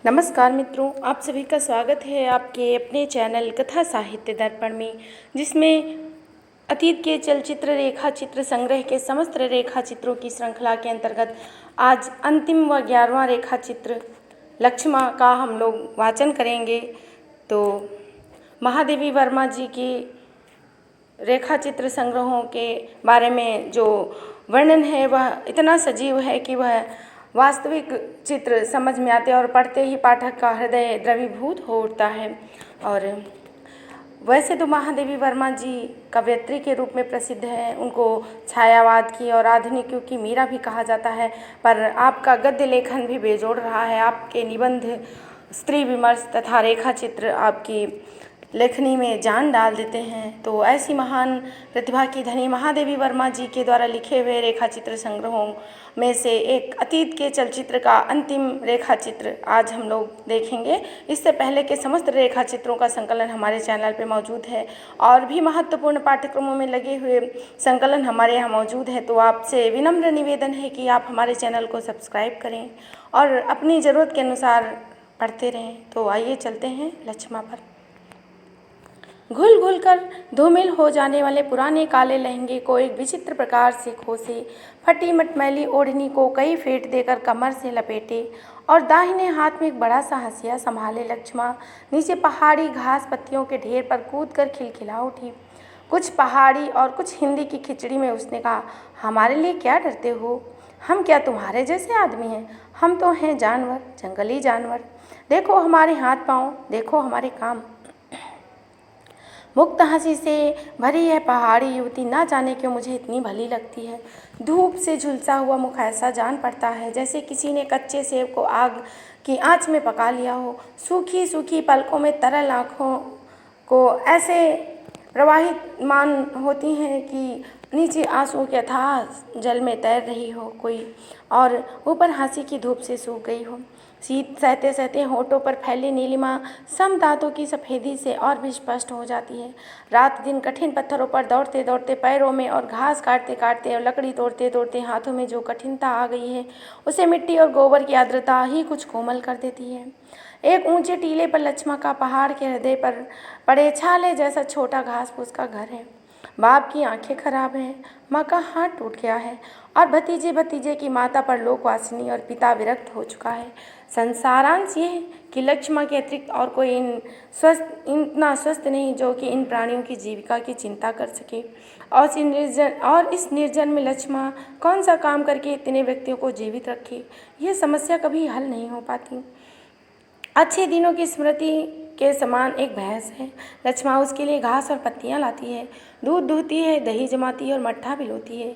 नमस्कार मित्रों, आप सभी का स्वागत है आपके अपने चैनल कथा साहित्य दर्पण में, जिसमें अतीत के चलचित्र रेखा चित्र संग्रह के समस्त रेखा चित्रों की श्रृंखला के अंतर्गत आज अंतिम व 11वां रेखा चित्र लक्ष्मा का हम लोग वाचन करेंगे। तो महादेवी वर्मा जी की रेखा चित्र संग्रहों के बारे में जो वर्णन है वह इतना सजीव है कि वह वास्तविक चित्र समझ में आते हैं और पढ़ते ही पाठक का हृदय द्रवीभूत हो उठता है। और वैसे तो महादेवी वर्मा जी कवयित्री के रूप में प्रसिद्ध है, उनको छायावाद की और आधुनिक युग की मीरा भी कहा जाता है, पर आपका गद्य लेखन भी बेजोड़ रहा है। आपके निबंध, स्त्री विमर्श तथा रेखा चित्र आपकी लेखनी में जान डाल देते हैं। तो ऐसी महान प्रतिभा की धनी महादेवी वर्मा जी के द्वारा लिखे हुए रेखा चित्र संग्रहों में से एक अतीत के चलचित्र का अंतिम रेखा चित्र आज हम लोग देखेंगे। इससे पहले के समस्त रेखा चित्रों का संकलन हमारे चैनल पे मौजूद है और भी महत्वपूर्ण पाठ्यक्रमों में लगे हुए संकलन हमारे यहाँ मौजूद है। तो आपसे विनम्र निवेदन है कि आप हमारे चैनल को सब्सक्राइब करें और अपनी ज़रूरत के अनुसार पढ़ते रहें। तो आइए चलते हैं लक्ष्मा पर। घुल घुल कर धूमिल हो जाने वाले पुराने काले लहंगे को एक विचित्र प्रकार से खोसे, फटी मटमैली ओढ़नी को कई फेंट देकर कमर से लपेटे और दाहिने हाथ में एक बड़ा सा हंसिया संभाले लक्ष्मा नीचे पहाड़ी घास पत्तियों के ढेर पर कूद कर खिलखिला उठी। कुछ पहाड़ी और कुछ हिंदी की खिचड़ी में उसने कहा, हमारे लिए क्या डरते हो? हम क्या तुम्हारे जैसे आदमी हैं? हम तो हैं जानवर, जंगली जानवर। देखो हमारे हाथ पाँव, देखो हमारे काम। मुक्त हंसी से भरी यह पहाड़ी युवती ना जाने क्यों मुझे इतनी भली लगती है। धूप से झुलसा हुआ मुख ऐसा जान पड़ता है जैसे किसी ने कच्चे सेब को आग की आंच में पका लिया हो। सूखी सूखी पलकों में तरल आँखों को ऐसे प्रवाहित मान होती हैं कि नीचे आंसुओं के अथाह जल में तैर रही हो कोई, और ऊपर हंसी की धूप से सूख गई हो। शीत सहते सहते होठों पर फैली नीलिमा सम दांतों की सफ़ेदी से और भी स्पष्ट हो जाती है। रात दिन कठिन पत्थरों पर दौड़ते दौड़ते पैरों में और घास काटते काटते और लकड़ी तोड़ते तोड़ते हाथों में जो कठिनता आ गई है, उसे मिट्टी और गोबर की आर्द्रता ही कुछ कोमल कर देती है। एक ऊंचे टीले पर लक्ष्मा का पहाड़ के हृदय पर पड़े छाले जैसा छोटा घास फूस का घर है। बाप की आंखें खराब हैं, माँ का हाथ टूट गया है और भतीजे भतीजे की माता पर लोकवासिनी और पिता विरक्त हो चुका है। संसारांश ये है कि लक्ष्मा के अतिरिक्त और कोई इतना स्वस्थ नहीं जो कि इन प्राणियों की जीविका की चिंता कर सके। और इस निर्जन में लक्ष्मा कौन सा काम करके इतने व्यक्तियों को जीवित रखे, यह समस्या कभी हल नहीं हो पाती। अच्छे दिनों की स्मृति के समान एक भैंस है। लक्ष्मा उसके लिए घास और पत्तियां लाती है, दूध दूहती है, दही जमाती है और मट्ठा भिगोती है।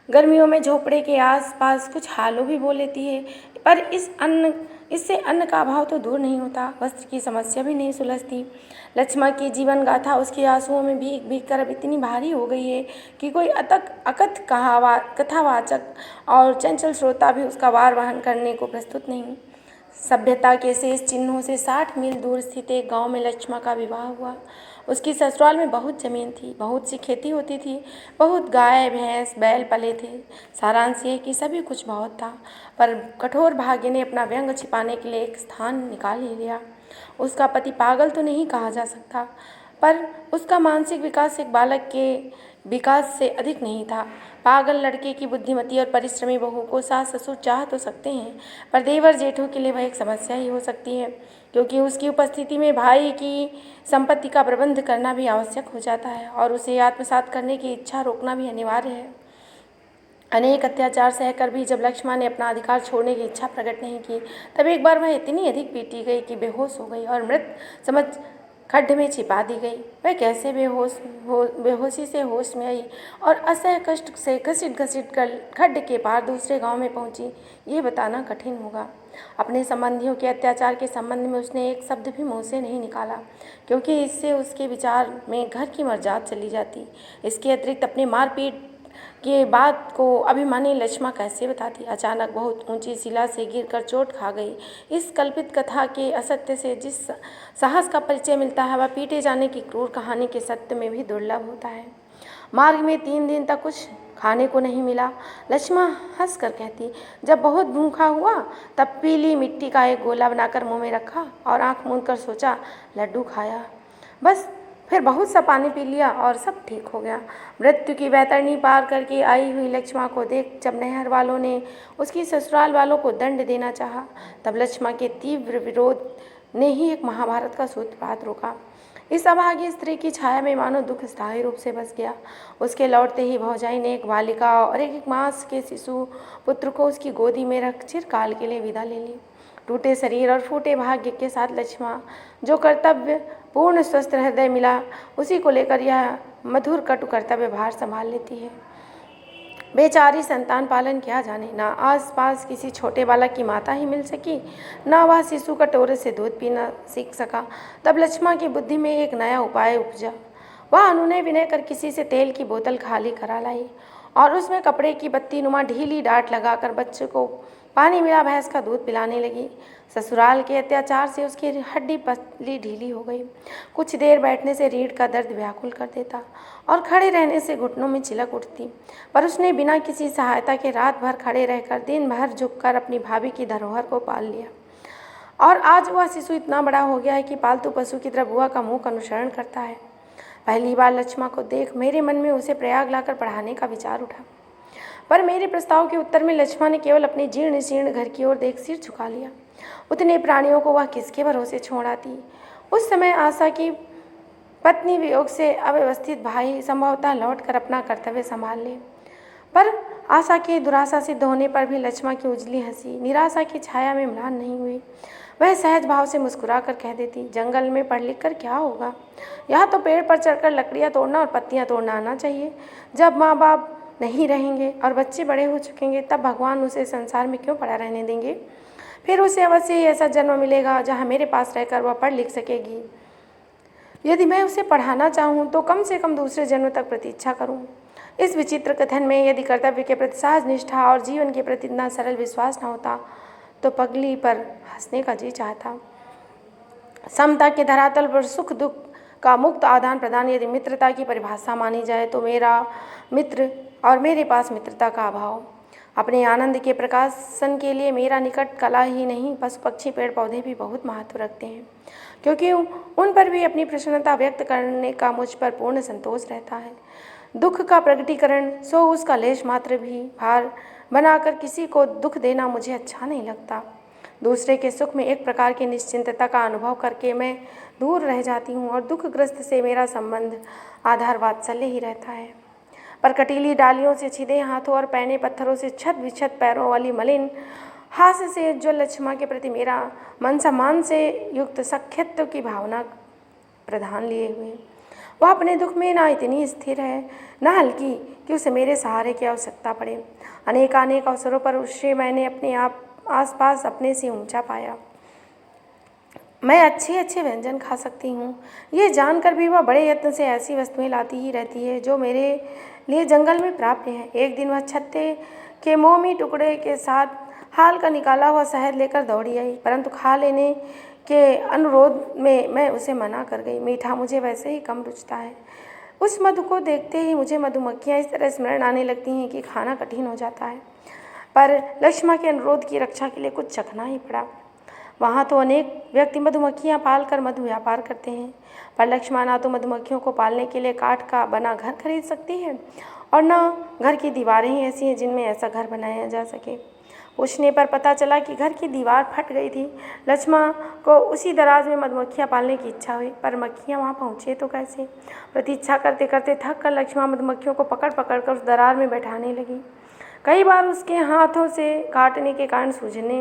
गर्मियों में झोपड़े के आसपास कुछ हालों भी बो लेती है, पर इससे अन्न का अभाव तो दूर नहीं होता, वस्त्र की समस्या भी नहीं सुलझती। लक्ष्मा की जीवन गाथा उसके आंसुओं में भीग भीग कर अब इतनी भारी हो गई है कि कोई अकथ कथावाचक और चंचल श्रोता भी उसका वार वहन करने को प्रस्तुत नहीं। सभ्यता के शेष चिन्हों से 60 मील दूर स्थित एक गांव में लक्ष्मा का विवाह हुआ। उसकी ससुराल में बहुत ज़मीन थी, बहुत सी खेती होती थी, बहुत गाय भैंस बैल पले थे। सारांश ये कि सभी कुछ बहुत था, पर कठोर भाग्य ने अपना व्यंग छिपाने के लिए एक स्थान निकाल ही लिया। उसका पति पागल तो नहीं कहा जा सकता, पर उसका मानसिक विकास एक बालक के विकास से अधिक नहीं था। पागल लड़के की बुद्धिमती और परिश्रमी बहू को सास ससुर चाह तो सकते हैं, पर देवर जेठों के लिए वह एक समस्या ही हो सकती है, क्योंकि उसकी उपस्थिति में भाई की संपत्ति का प्रबंध करना भी आवश्यक हो जाता है और उसे आत्मसात करने की इच्छा रोकना भी अनिवार्य है। अनेक अत्याचार सहकर भी जब लक्ष्मा ने अपना अधिकार छोड़ने की इच्छा प्रकट नहीं की, तब एक बार वह इतनी अधिक पीटी गई कि बेहोश हो गई और मृत समझ खड्ड में छिपा दी गई। वह कैसे बेहोशी से होश में आई और असह्य कष्ट से घसीट घसीट कर खड्ड के पार दूसरे गांव में पहुंची, ये बताना कठिन होगा। अपने संबंधियों के अत्याचार के संबंध में उसने एक शब्द भी मुंह से नहीं निकाला, क्योंकि इससे उसके विचार में घर की मर्जाद चली जाती। इसके अतिरिक्त अपने मारपीट के बात को अभिमानी लक्ष्मा कैसे बताती। अचानक बहुत ऊंची शिला से गिरकर चोट खा गई। इस कल्पित कथा के असत्य से जिस साहस का परिचय मिलता है, वह पीटे जाने की क्रूर कहानी के सत्य में भी दुर्लभ होता है। मार्ग में 3 दिन तक कुछ खाने को नहीं मिला। लक्ष्मण हंस कर कहती, जब बहुत भूखा हुआ तब पीली मिट्टी का एक गोला बनाकर मुंह में रखा और आंख मूंद कर सोचा लड्डू खाया, बस फिर बहुत सा पानी पी लिया और सब ठीक हो गया। मृत्यु की बैतरणी पार करके आई हुई लक्ष्मण को देख जब नहर वालों ने उसकी ससुराल वालों को दंड देना चाहा, तब लक्ष्मण के तीव्र विरोध ने ही एक महाभारत का सूत्रपात रोका। इस अभागी स्त्री की छाया में मानो दुख स्थायी रूप से बस गया। उसके लौटते ही भौजाई ने एक बालिका और एक मास के शिशु पुत्र को उसकी गोदी में रख चिरकाल के लिए विदा ले ली। टूटे शरीर और फूटे भाग्य के साथ लक्ष्मण, जो कर्तव्य पूर्ण स्वस्थ हृदय मिला, उसी को लेकर यह मधुर कटु कर्तव्य भार संभाल लेती है। बेचारी संतान पालन क्या जाने, ना आस पास किसी छोटे बालक की माता ही मिल सकी, ना वह शिशु कटोरे से दूध पीना सीख सका। तब लक्ष्मण की बुद्धि में एक नया उपाय उपजा। वह अनुनय विनय कर किसी से तेल की बोतल खाली करा लाई और उसमें कपड़े की बत्ती नुमा ढीली डांट लगाकर बच्चे को पानी मिला भैंस का दूध पिलाने लगी। ससुराल के अत्याचार से उसकी हड्डी पतली ढीली हो गई। कुछ देर बैठने से रीढ़ का दर्द व्याकुल कर देता और खड़े रहने से घुटनों में चिलक उठती, पर उसने बिना किसी सहायता के रात भर खड़े रहकर दिन भर झुककर अपनी भाभी की धरोहर को पाल लिया। और आज वह शिशु इतना बड़ा हो गया है कि पालतू पशु की तरह बुआ का मुँह का अनुसरण करता है। पहली बार लक्ष्मण को देख मेरे मन में उसे प्रयाग लाकर पढ़ाने का विचार उठा, पर मेरे प्रस्ताव के उत्तर में लक्ष्मण ने केवल अपने जीर्ण शीर्ण घर की ओर देख सिर झुका लिया। उतने प्राणियों को वह किसके भरोसे छोड़ आती। उस समय आशा की पत्नी वियोग से अव्यवस्थित भाई संभवतः लौटकर अपना कर्तव्य संभाल ले, पर आशा की दुराशा सिद्ध होने पर भी लक्ष्मण की उजली हंसी निराशा की छाया में म्लान नहीं हुई। वह सहज भाव से मुस्कुरा कर कह देती, जंगल में पढ़ लिख कर क्या होगा, यहाँ तो पेड़ पर चढ़कर लकड़ियाँ तोड़ना और पत्तियाँ तोड़ना आना चाहिए। जब माँ बाप नहीं रहेंगे और बच्चे बड़े हो चुकेंगे तब भगवान उसे संसार में क्यों पड़ा रहने देंगे। फिर उसे अवश्य ही ऐसा जन्म मिलेगा जहाँ मेरे पास रहकर वह पढ़ लिख सकेगी। यदि मैं उसे पढ़ाना चाहूँ तो कम से कम दूसरे जन्म तक प्रतीक्षा करूँ। इस विचित्र कथन में यदि कर्तव्य के प्रति सहज निष्ठा और जीवन के प्रति इतना सरल विश्वास न होता तो पगली पर हंसने का जी चाहता। समता के धरातल पर सुख दुख का मुक्त आदान प्रदान यदि मित्रता की परिभाषा मानी जाए तो मेरा मित्र और मेरे पास मित्रता का अभाव। अपने आनंद के प्रकाशन के लिए मेरा निकट कला ही नहीं पशु पक्षी पेड़ पौधे भी बहुत महत्व रखते हैं, क्योंकि उन पर भी अपनी प्रसन्नता व्यक्त करने का मुझ पर पूर्ण संतोष रहता है। दुख का प्रकटीकरण सो उसका लेश मात्र भी भार बनाकर किसी को दुख देना मुझे अच्छा नहीं लगता। दूसरे के सुख में एक प्रकार की निश्चिंतता का अनुभव करके मैं दूर रह जाती हूँ और दुखग्रस्त से मेरा संबंध आधार वात्सल्य ही रहता है। पर कटीली डालियों से छिदे हाथों और पैने पत्थरों से छत विछत पैरों वाली मलिन हास्य से उज्ज्वल लक्ष्मण के प्रति मेरा मन सम्मान से युक्त सख्यत्व की भावना प्रधान लिए हुए। वह अपने दुख में ना इतनी स्थिर है न हल्की कि उसे मेरे सहारे की आवश्यकता पड़े। अनेकानेक अवसरों पर उससे मैंने अपने आप आसपास अपने से ऊंचा पाया। मैं अच्छे अच्छे व्यंजन खा सकती हूँ, ये जानकर भी वह बड़े यत्न से ऐसी वस्तुएं लाती ही रहती है जो मेरे लिए जंगल में प्राप्य हैं। एक दिन वह छत्ते के मोमी टुकड़े के साथ हाल का निकाला हुआ शहद लेकर दौड़ी आई, परंतु खा लेने के अनुरोध में मैं उसे मना कर गई। मीठा मुझे वैसे ही कम रुचता है। उस मधु को देखते ही मुझे मधुमक्खियाँ इस तरह स्मरण आने लगती हैं कि खाना कठिन हो जाता है, पर लक्ष्मण के अनुरोध की रक्षा के लिए कुछ चखना ही पड़ा। वहाँ तो अनेक व्यक्ति मधुमक्खियाँ पाल कर मधु व्यापार करते हैं, पर लक्ष्मण ना तो मधुमक्खियों को पालने के लिए काठ का बना घर खरीद सकती है और न घर की दीवारें ही ऐसी हैं जिनमें ऐसा घर बनाया जा सके। पूछने पर पता चला कि घर की दीवार फट गई थी। लक्ष्मण को उसी दराज में मधुमक्खियाँ पालने की इच्छा हुई, पर मक्खियाँ वहाँ पहुँचे तो कैसे। प्रतीक्षा करते करते थक कर लक्ष्मण मधुमक्खियों को पकड़ पकड़ कर उस दरार में बैठाने लगी। कई बार उसके हाथों से काटने के कारण सूझने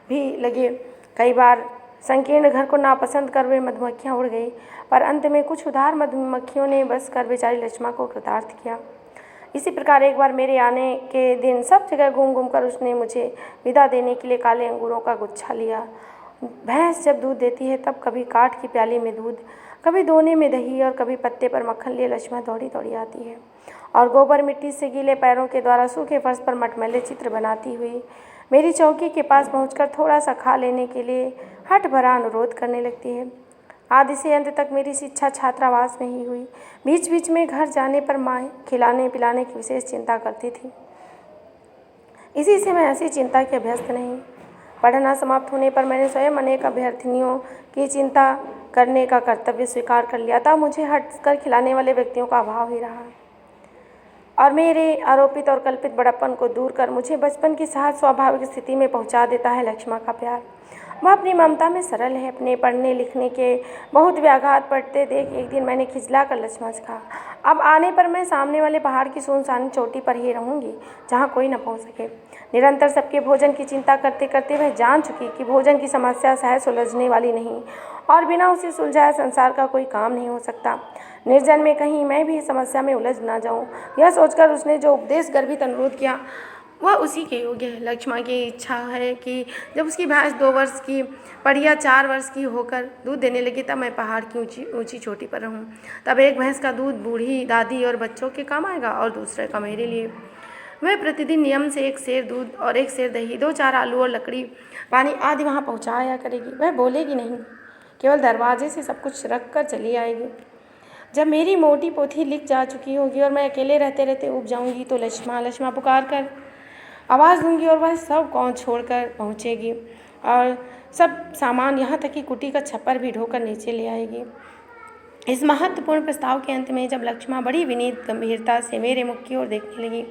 भी लगे। कई बार संकीर्ण घर को नापसंद कर वे मधुमक्खियाँ उड़ गई, पर अंत में कुछ उदार मधुमक्खियों ने बस कर बेचारी लक्ष्मण को कृतार्थ किया। इसी प्रकार एक बार मेरे आने के दिन सब जगह घूम घूम कर उसने मुझे विदा देने के लिए काले अंगूरों का गुच्छा लिया। भैंस जब दूध देती है तब कभी काठ की प्याली में दूध, कभी दोने में दही और कभी पत्ते पर मक्खन लिए लक्ष्मण दौड़ी दौड़ी आती है और गोबर मिट्टी से गीले पैरों के द्वारा सूखे फर्श पर मटमैले चित्र बनाती हुई मेरी चौकी के पास पहुंचकर थोड़ा सा खा लेने के लिए हठ भरा अनुरोध करने लगती है। आदि से अंत तक मेरी शिक्षा छात्रावास में ही हुई। बीच बीच में घर जाने पर माँ खिलाने पिलाने की विशेष चिंता करती थी। इसी से मैं ऐसी चिंता की अभ्यस्त नहीं। पढ़ना समाप्त होने पर मैंने स्वयं अनेक अभ्यर्थिनियों की चिंता करने का कर्तव्य स्वीकार कर लिया था। मुझे हटकर खिलाने वाले व्यक्तियों का अभाव ही रहा, और मेरे आरोपित और कल्पित बड़प्पन को दूर कर मुझे बचपन की सहज स्वाभाविक स्थिति में पहुंचा देता है लक्ष्मा का प्यार। वह अपनी ममता में सरल है। अपने पढ़ने लिखने के बहुत व्याघात पढ़ते देख एक दिन मैंने खिजला कर लक्ष्मा से कहा, अब आने पर मैं सामने वाले पहाड़ की सुनसान चोटी पर ही रहूंगी, जहाँ कोई न पहुँच सके। निरंतर सबके भोजन की चिंता करते करते वह जान चुकी कि भोजन की समस्या सहज सुलझने वाली नहीं, और बिना उसे सुलझाए संसार का कोई काम नहीं हो सकता। निर्जन में कहीं मैं भी इस समस्या में उलझ ना जाऊं, यह सोचकर उसने जो उपदेश गर्भित अनुरोध किया वह उसी के योग्य है। लक्ष्मा की इच्छा है कि जब उसकी भैंस 2 वर्ष की बढ़िया 4 वर्ष की होकर दूध देने लगी तब मैं पहाड़ की ऊंची ऊंची चोटी पर रहूं। तब एक भैंस का दूध बूढ़ी दादी और बच्चों के काम आएगा और दूसरे का मेरे लिए। वह प्रतिदिन नियम से 1 सेर दूध और 1 सेर दही, 2-4 आलू और लकड़ी पानी आदि वहाँ पहुँचाया करेगी। वह बोलेगी नहीं, केवल दरवाजे से सब कुछ रख कर चली आएगी। जब मेरी मोटी पोथी लिख जा चुकी होगी और मैं अकेले रहते रहते उब जाऊंगी तो लक्ष्मा लक्ष्मा पुकार कर आवाज़ दूंगी और वह सब कौन छोड़कर पहुंचेगी और सब सामान यहाँ तक कि कुटी का छप्पर भी ढोकर नीचे ले आएगी। इस महत्वपूर्ण प्रस्ताव के अंत में जब लक्ष्मा बड़ी विनीत गंभीरता से मेरे मुख की ओर देखने लगी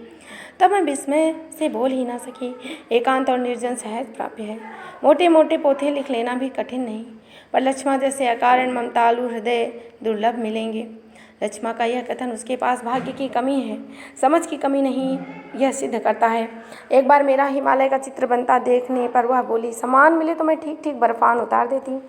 तब मैं विस्मय से बोल ही ना सकी। एकांत और निर्जन सहज प्राप्य है। मोटे मोटे पोथे लिख लेना भी कठिन नहीं, पर लक्ष्मा जैसे अकारण ममतालु हृदय दुर्लभ मिलेंगे। लक्ष्मा का यह कथन उसके पास भाग्य की कमी है, समझ की कमी नहीं, यह सिद्ध करता है। एक बार मेरा हिमालय का चित्र बनता देखने पर वह बोली, सामान मिले तो मैं ठीक ठीक बर्फान उतार देती।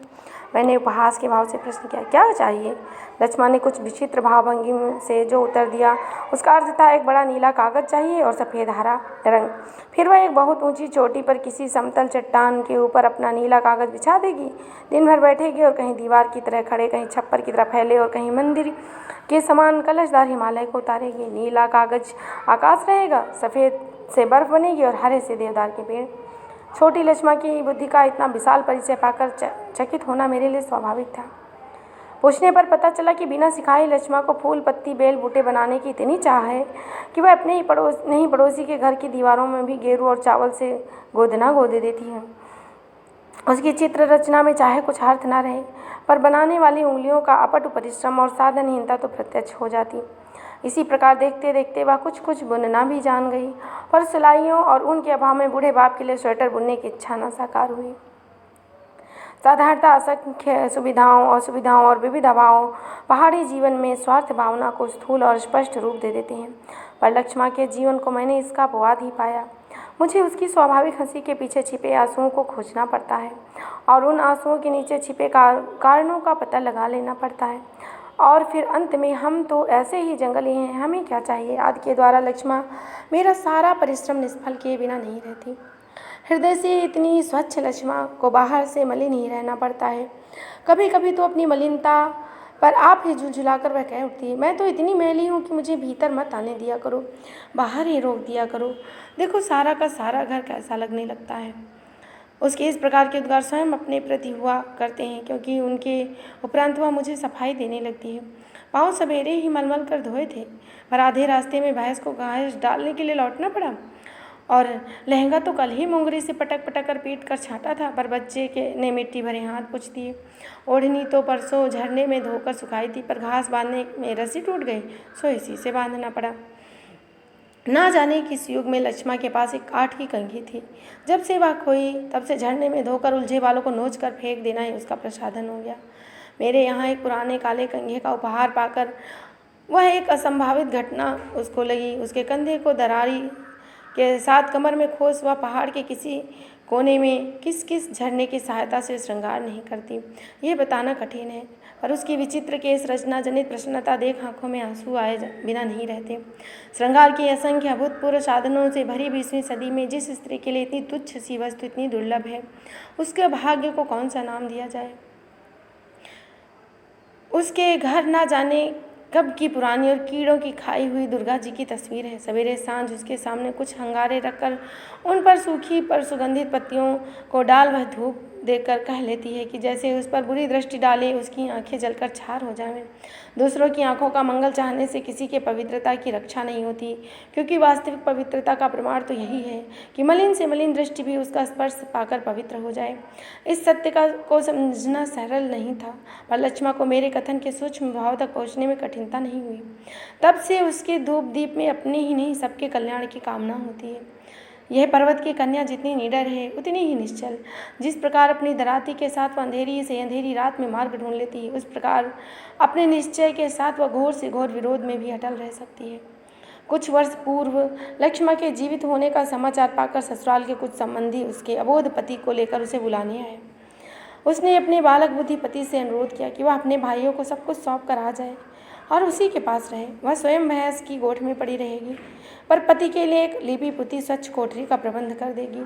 मैंने उपहास के भाव से प्रश्न किया, क्या चाहिए? लक्ष्मा ने कुछ विचित्र भावभंगी से जो उत्तर दिया उसका अर्थ था, एक बड़ा नीला कागज चाहिए और सफ़ेद हरा रंग। फिर वह एक बहुत ऊंची चोटी पर किसी समतल चट्टान के ऊपर अपना नीला कागज बिछा देगी। दिन भर बैठेगी और कहीं दीवार की तरह खड़े, कहीं छप्पर की तरह फैले और कहीं मंदिर के समान कलशदार हिमालय को उतारेगी। नीला कागज आकाश रहेगा, सफ़ेद से बर्फ बनेगी और हरे से देवदार के पेड़। छोटी लक्ष्मा की बुद्धि का इतना विशाल परिचय पाकर चकित होना मेरे लिए स्वाभाविक था। पूछने पर पता चला कि बिना सिखाए लक्ष्मा को फूल पत्ती बेल बूटे बनाने की इतनी चाह है कि वह अपने ही पड़ोसी के घर की दीवारों में भी गेरू और चावल से गोदना गोद देती है। उसकी चित्र रचना में चाहे कुछ अर्थ न रहे, पर बनाने वाली उंगलियों का अपट परिश्रम और साधनहीनता तो प्रत्यक्ष हो जाती। इसी प्रकार देखते देखते वह कुछ कुछ बुनना भी जान गई, पर सिलाइयों और ऊन के अभाव में बूढ़े बाप के लिए स्वेटर बुनने की इच्छा न साकार हुई। साधारणतः असंख्य सुविधाओं असुविधाओं और विविध अभावों पहाड़ी जीवन में स्वार्थ भावना को स्थूल और स्पष्ट रूप दे देते हैं, पर लक्ष्मा के जीवन को मैंने इसका अपवाद ही पाया। मुझे उसकी स्वाभाविक हंसी के पीछे छिपे आंसुओं को खोजना पड़ता है और उन आंसुओं के नीचे छिपे कारणों का पता लगा लेना पड़ता है, और फिर अंत में हम तो ऐसे ही जंगली हैं, हमें क्या चाहिए आदि के द्वारा लक्ष्मा मेरा सारा परिश्रम निष्फल किए बिना नहीं रहती। हृदय से इतनी स्वच्छ लक्ष्मा को बाहर से मलिन ही रहना पड़ता है। कभी कभी तो अपनी मलिनता पर आप ही झुलझुलाकर वह कह उठती है, मैं तो इतनी मैली हूँ कि मुझे भीतर मत आने दिया करो, बाहर ही रोक दिया करो। देखो सारा का सारा घर कैसा लगने लगता है। उसके इस प्रकार के उद्गार स्वयं अपने प्रति हुआ करते हैं, क्योंकि उनके उपरांत वह मुझे सफाई देने लगती है। पाँव सवेरे ही मलमल कर धोए थे, पर आधे रास्ते में भैंस को घास डालने के लिए लौटना पड़ा, और लहंगा तो कल ही मोंगरी से पटक पटक कर पीट कर छाटा था, पर बच्चे के ने मिट्टी भरे हाथ पोंछ दिए। ओढ़नी तो परसों झरने में धोकर सुखाई थी, पर घास बांधने में रस्सी टूट गई, सो इसी से बांधना पड़ा। ना जाने किस युग में लक्ष्मा के पास एक काठ की कंघी थी। जब से वह खोई तब से झरने में धोकर उलझे बालों को नोच कर फेंक देना ही उसका प्रसाधन हो गया। मेरे यहाँ एक पुराने काले कंघे का उपहार पाकर वह एक असंभावित घटना उसको लगी। उसके कंधे को दरारी के साथ कमर में खोस वह पहाड़ के किसी कोने में किस किस झरने की सहायता से श्रृंगार नहीं करती, ये बताना कठिन है, पर उसकी विचित्र केस रचना जनित प्रसन्नता देख आंखों में आंसू आए बिना नहीं रहते। श्रृंगार के असंख्य अभूतपूर्व साधनों से भरी 20वीं सदी में जिस स्त्री के लिए इतनी तुच्छ सी वस्तु इतनी दुर्लभ है, उसके भाग्य को कौन सा नाम दिया जाए। उसके घर ना जाने कब की पुरानी और कीड़ों की खाई हुई दुर्गा जी की तस्वीर है। सवेरे सांझ उसके सामने कुछ अंगारे रखकर उन पर सूखी पर सुगंधित पत्तियों को डाल वह धूप देखकर कह लेती है कि जैसे उस पर बुरी दृष्टि डाले उसकी आंखें जलकर छार हो जाएं। दूसरों की आंखों का मंगल चाहने से किसी के पवित्रता की रक्षा नहीं होती, क्योंकि वास्तविक पवित्रता का प्रमाण तो यही है कि मलिन से मलिन दृष्टि भी उसका स्पर्श पाकर पवित्र हो जाए। इस सत्य को समझना सरल नहीं था, पर लक्ष्मा को मेरे कथन के सूक्ष्म भाव तक पहुँचने में कठिनता नहीं हुई। तब से उसके धूप दीप में अपने ही नहीं सबके कल्याण की कामना होती है। यह पर्वत की कन्या जितनी निडर है उतनी ही निश्चल। जिस प्रकार अपनी धराती के साथ वह अंधेरी से अंधेरी रात में मार्ग ढूंढ लेती है, उस प्रकार अपने निश्चय के साथ वह घोर से घोर विरोध में भी अटल रह सकती है। कुछ वर्ष पूर्व लक्ष्मा के जीवित होने का समाचार पाकर ससुराल के कुछ संबंधी उसके अबोध पति को लेकर उसे बुलाने आए। उसने अपने बालक बुद्धि पति से अनुरोध किया कि वह अपने भाइयों को सब कुछ सौंप कर आ जाए और उसी के पास रहे। वह स्वयं भैंस की गोठ में पड़ी रहेगी, पर पति के लिए एक लिपि पुती स्वच्छ कोठरी का प्रबंध कर देगी।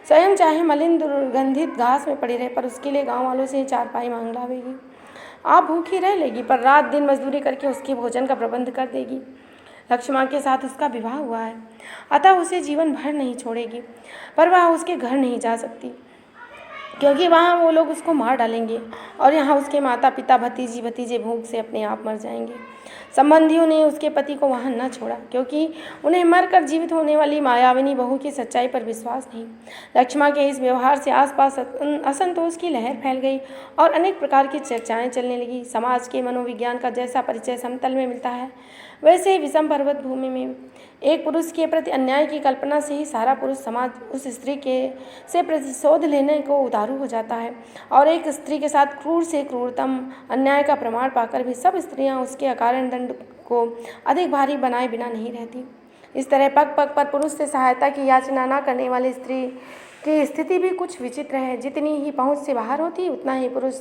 स्वयं चाहे मलिन दुर्गंधित घास में पड़ी रहे, पर उसके लिए गांव वालों से चारपाई मांग लावेगी। आप भूखी रह लेगी, पर रात दिन मजदूरी करके उसके भोजन का प्रबंध कर देगी। लक्ष्मा के साथ उसका विवाह हुआ है, अतः उसे जीवन भर नहीं छोड़ेगी, पर वह उसके घर नहीं जा सकती, क्योंकि वहाँ वो लोग उसको मार डालेंगे और यहाँ उसके माता पिता भतीजी भतीजे भूख से अपने आप मर जाएंगे। संबंधियों ने उसके पति को वहाँ न छोड़ा, क्योंकि उन्हें मरकर जीवित होने वाली मायाविनी बहू की सच्चाई पर विश्वास नहीं। लक्ष्मा के इस व्यवहार से आसपास असंतोष की लहर फैल गई और अनेक प्रकार की चर्चाएं चलने लगी। समाज के मनोविज्ञान का जैसा परिचय समतल में मिलता है, वैसे ही विषम पर्वत भूमि में एक पुरुष के प्रति अन्याय की कल्पना से ही सारा पुरुष समाज उस स्त्री के से प्रतिशोध लेने को उतारू हो जाता है, और एक स्त्री के साथ क्रूर से क्रूरतम अन्याय का प्रमाण पाकर भी सब स्त्रियां उसके अकारण दंड को अधिक भारी बनाए बिना नहीं रहती। इस तरह पग पग पर पुरुष से सहायता की याचना न करने वाली स्त्री की स्थिति भी कुछ विचित्र है। जितनी ही पहुँच से बाहर होती उतना ही पुरुष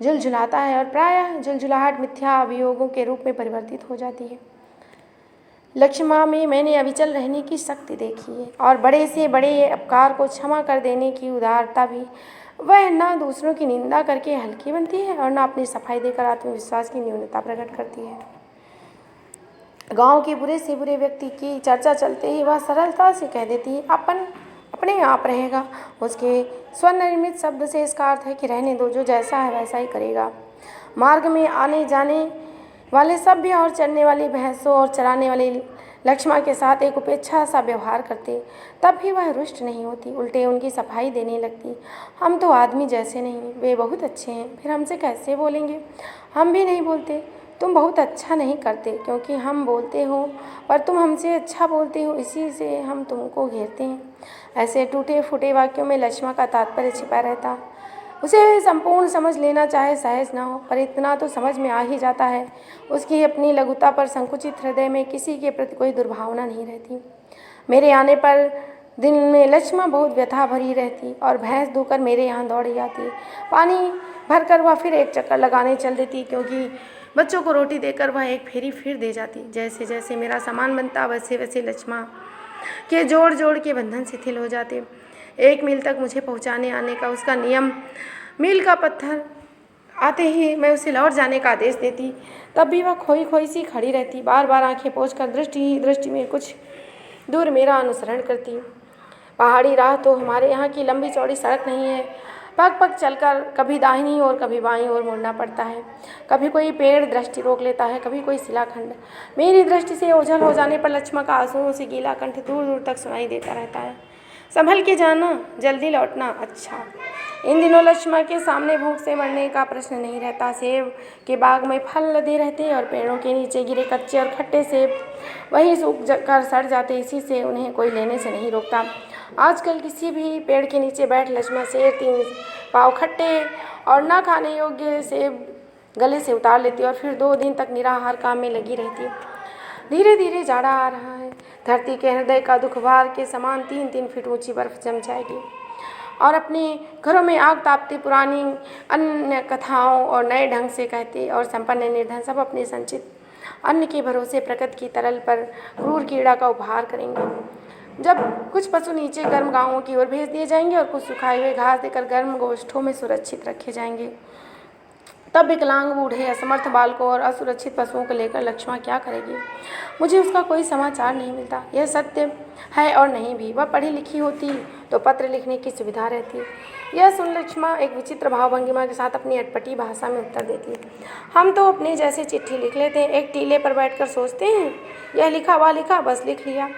झुलझुलाता है, और प्रायः झुलझुलाहट मिथ्या अभियोगों के रूप में परिवर्तित हो जाती है। लक्ष्मा में मैंने अविचल रहने की शक्ति देखी है, और बड़े से बड़े अपकार को क्षमा कर देने की उदारता भी। वह न दूसरों की निंदा करके हल्की बनती है और न अपनी सफाई देकर आत्मविश्वास की न्यूनता प्रकट करती है। गांव के बुरे से बुरे व्यक्ति की चर्चा चलते ही वह सरलता से कह देती है, अपन अपने आप रहेगा। उसके स्वनिर्मित शब्द से इसका अर्थ है कि रहने दो, जो जैसा है वैसा ही करेगा। मार्ग में आने जाने वाले सभ्य और चरने वाली भैंसों और चराने वाली लक्ष्मा के साथ एक उपेक्षा सा व्यवहार करते, तब भी वह रुष्ट नहीं होती, उल्टे उनकी सफाई देने लगती। हम तो आदमी जैसे नहीं, वे बहुत अच्छे हैं, फिर हमसे कैसे बोलेंगे? हम भी नहीं बोलते, तुम बहुत अच्छा नहीं करते क्योंकि हम बोलते हो, पर तुम हमसे अच्छा बोलते हो, इसी से हम तुमको घेरते हैं। ऐसे टूटे फूटे वाक्यों में लक्ष्मा का तात्पर्य छिपा रहता। उसे संपूर्ण समझ लेना चाहे सहज ना हो, पर इतना तो समझ में आ ही जाता है, उसकी अपनी लघुता पर संकुचित हृदय में किसी के प्रति कोई दुर्भावना नहीं रहती। मेरे आने पर दिन में लक्ष्मा बहुत व्यथा भरी रहती और भैंस धोकर मेरे यहाँ दौड़ी आती। पानी भरकर वह फिर एक चक्कर लगाने चल देती, क्योंकि बच्चों को रोटी देकर वह एक फेरी फिर दे जाती। जैसे जैसे मेरा सामान बनता, वैसे वैसे लक्ष्मा के जोड़ जोड़ के बंधन शिथिल हो जाते। 1 मील तक मुझे पहुंचाने आने का उसका नियम, मील का पत्थर आते ही मैं उसे लौट जाने का आदेश देती, तब भी वह खोई खोई सी खड़ी रहती, बार बार आंखें पोंछकर दृष्टि ही दृष्टि में कुछ दूर मेरा अनुसरण करती। पहाड़ी राह तो हमारे यहाँ की लंबी चौड़ी सड़क नहीं है। पग पग चलकर कभी दाहिनी और कभी बाईं ओर मुड़ना पड़ता है। कभी कोई पेड़ दृष्टि रोक लेता है, कभी कोई शिलाखंड। मेरी दृष्टि से ओझल हो जाने पर लक्ष्मा का आंसुओं से गीला कंठ दूर दूर तक सुनाई देता रहता है। संभल के जाना, जल्दी लौटना। अच्छा, इन दिनों लक्ष्मा के सामने भूख से मरने का प्रश्न नहीं रहता। सेब के बाग में फल लदे रहते और पेड़ों के नीचे गिरे कच्चे और खट्टे सेब वहीं सूख कर सड़ जाते, इसी से उन्हें कोई लेने से नहीं रोकता। आजकल किसी भी पेड़ के नीचे बैठ लक्ष्मा से 3 पाव खट्टे और न खाने योग्य सेब गले से उतार लेती और फिर 2 दिन तक निराहार काम में लगी रहती। धीरे धीरे जाड़ा आ रहा है। धरती के हृदय का दुख भार के समान 3-3 फीट ऊंची बर्फ जम जाएगी और अपने घरों में आग तापते पुरानी अन्य कथाओं और नए ढंग से कहते और संपन्न निर्धन सब अपने संचित अन्न के भरोसे प्रकृति की तरल पर क्रूर कीड़ा का उपहार करेंगे। जब कुछ पशु नीचे गर्म गांवों की ओर भेज दिए जाएंगे और कुछ सुखाए हुए घास देकर गर्म गोष्ठों में सुरक्षित रखे जाएंगे। तब विकलांग, बूढ़े, असमर्थ बालकों और असुरक्षित पशुओं को लेकर लक्ष्मा क्या करेगी? मुझे उसका कोई समाचार नहीं मिलता। यह सत्य है और नहीं भी। वह पढ़ी लिखी होती तो पत्र लिखने की सुविधा रहती। यह सुन लक्ष्मा एक विचित्र भावभंगिमा के साथ अपनी अटपटी भाषा में उत्तर देती। हम तो अपने जैसे चिट्ठी लिख लेते हैं, एक टीले पर बैठकर सोचते हैं, यह लिखा वह लिखा, बस लिख लिया।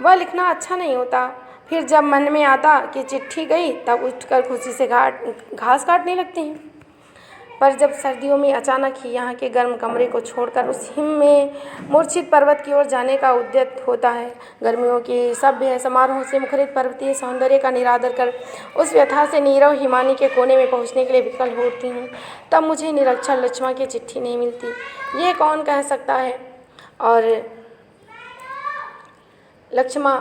वह लिखना अच्छा नहीं होता। फिर जब मन में आता कि चिट्ठी गई, तब उठकर खुशी से घास काटने लगते हैं। पर जब सर्दियों में अचानक ही यहाँ के गर्म कमरे को छोड़कर उस हिम में मूर्छित पर्वत की ओर जाने का उद्यत होता है, गर्मियों के सभ्य समारोह से मुखरित पर्वतीय सौंदर्य का निरादर कर उस व्यथा से नीरव हिमानी के कोने में पहुँचने के लिए विकल होती हूँ, तब मुझे निरक्षर लक्ष्मा की चिट्ठी नहीं मिलती। ये कौन कह सकता है? और लक्ष्मा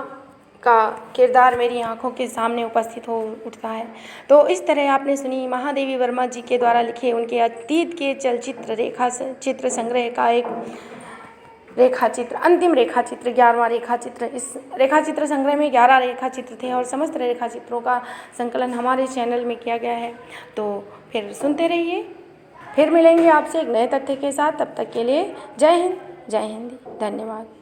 का किरदार मेरी आंखों के सामने उपस्थित हो उठता है। तो इस तरह आपने सुनी महादेवी वर्मा जी के द्वारा लिखे उनके अतीत के चलचित्र चित्र संग्रह का एक रेखाचित्र, अंतिम रेखाचित्र, 11वां रेखाचित्र। इस रेखाचित्र संग्रह में 11 रेखाचित्र थे और समस्त रेखाचित्रों का संकलन हमारे चैनल में किया गया है। तो फिर सुनते रहिए। फिर मिलेंगे आपसे एक नए तथ्य के साथ। तब तक के लिए जय हिंद, जय हिंदी, धन्यवाद।